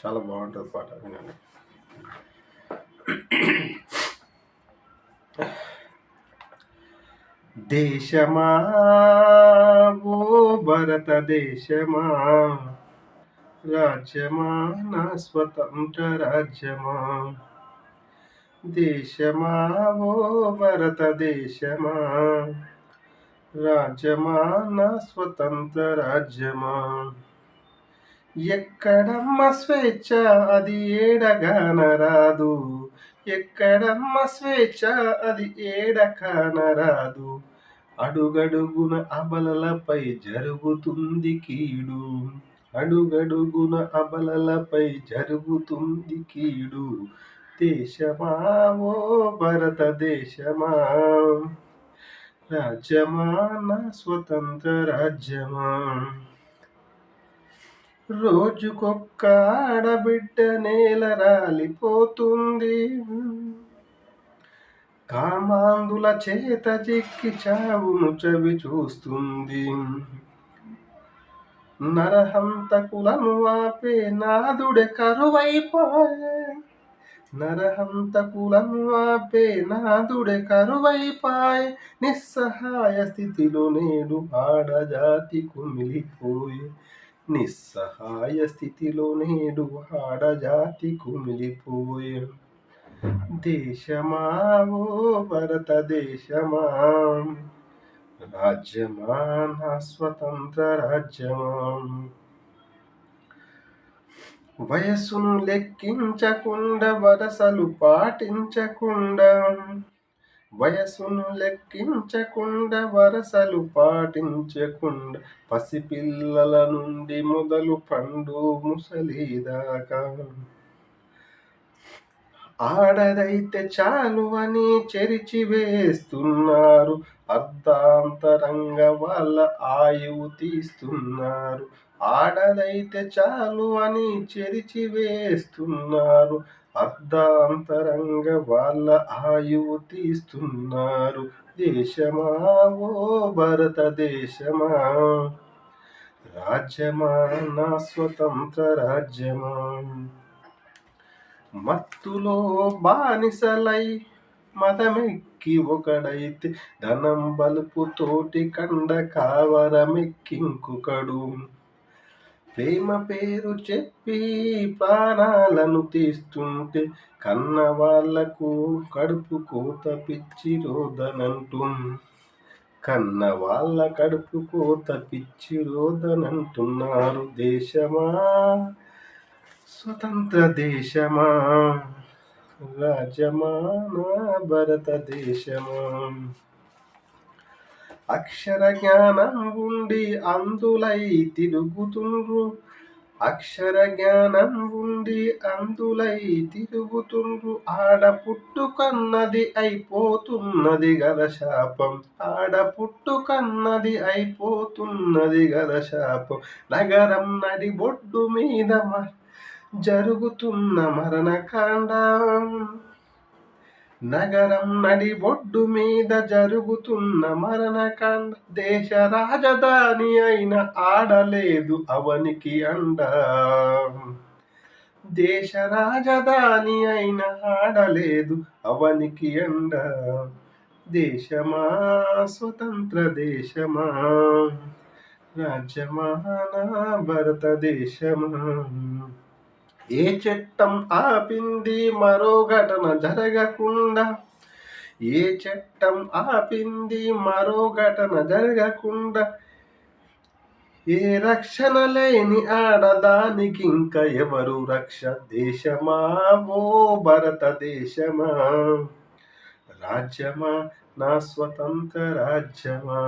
చాలా బాగుంటుంది పాట, వినండి. దేశమా ఓ భారతదేశమా, రాజ్యమా నా స్వతంత్ర రాజ్యమా. దేశమా ఓ భారతదేశమా, రాజ్యమా నా స్వతంత్ర రాజ్యమా. ఎక్కడమ్మ స్వేచ్ఛ అది ఏడగానరాదు, ఎక్కడమ్మ స్వేచ్ఛ అది ఏడకానరాదు. అడుగడుగున అబలలపై జరుగుతుంది కీడు, అడుగడుగున అబలలపై జరుగుతుంది కీడు. దేశమా ఓ భారతదేశమా, రాజ్యమా నా స్వతంత్ర రాజ్యమా. రోజుకొక్క ఆడబిడ్డ నేల రాలిపోతుంది, కామాంధుల చేత చిక్కి చావును చవి చూస్తుంది. నరహంతకులను ఆపే నాదుడే కరువైపాయే, నరహంతకులను ఆపే నాదుడే కరువైపాయే. నిస్సహాయ స్థితిలో నేడు ఆడజాతి కుమిలిపోయే, నిస్సహాయ స్థితిలో నేడు ఆడజాతి కుమిలిపోయే. దేశమా ఓ భారతదేశమా, రాజ్యమా నా స్వతంత్ర రాజ్యమా. వయస్సును లెక్కించకుండా వరసలు పాటించకుండా, వయస్సును లెక్కించకుండా వరసలు పాటించకుండా, పసిపిల్లల నుండి మొదలు పండు ముసలిదాకా. ఆడదైతే చాలు అని చెరిచి వేస్తున్నారు, అర్ధాంతరంగా వాళ్ళ ఆయువు తీస్తున్నారు. ఆడదైతే చాలు అని చెరిచి వేస్తున్నారు, అర్ధాంతరంగా వాళ్ళ ఆయువు తీస్తున్నారు. దేశమా ఓ భారతదేశమా, రాజ్యమా నా స్వతంత్ర రాజ్యమా. మత్తులో బానిసలై మదమెక్కి ఒకడైతే, ధనం బలుపుతోటి కండ కావరమెక్కింకొకడు. ప్రేమ పేరు చెప్పి ప్రాణాలను తీస్తుంటే, కన్న వాళ్లకు కడుపు కోత పిచ్చిరోదనంటూ, కన్న వాళ్ళ కడుపు కోత పిచ్చిరోదనంటున్నారు. దేశమా స్వతంత్ర దేశమా, రాజ్యమా నా భారతదేశమా. అక్షర జ్ఞానం ఉండి అందులై తిరుగుతుండ్రు, అక్షర జ్ఞానం ఉండి అందులై తిరుగుతుండ్రు. ఆడ పుట్టుకన్నది అయిపోతున్నది గల శాపం, ఆడ పుట్టుకన్నది అయిపోతున్నది గల శాపం. నగరం నడి బొడ్డు మీద జరుగుతున్న మరణకాండ, నగరం నడి బొడ్డు మీద జరుగుతున్న మరణకాండ. దేశ రాజధాని అయిన ఆడలేదు అవనికి అండ, దేశ రాజధాని అయిన ఆడలేదు అవనికి అండ. దేశమా స్వతంత్ర దేశమా, రాజ్యమా నా భారతదేశమా. ఏ చట్టం ఆపింది మరో ఘటన జరగకుండా, ఏ చట్టం ఆపింది మరో ఘటన జరగకుండా. ఏ రక్షణ లేని ఆడదానికి ఇంకా ఎవరు రక్ష. దేశమా ఓ భారతదేశమా, రాజ్యమా నా స్వతంత్ర రాజ్యమా.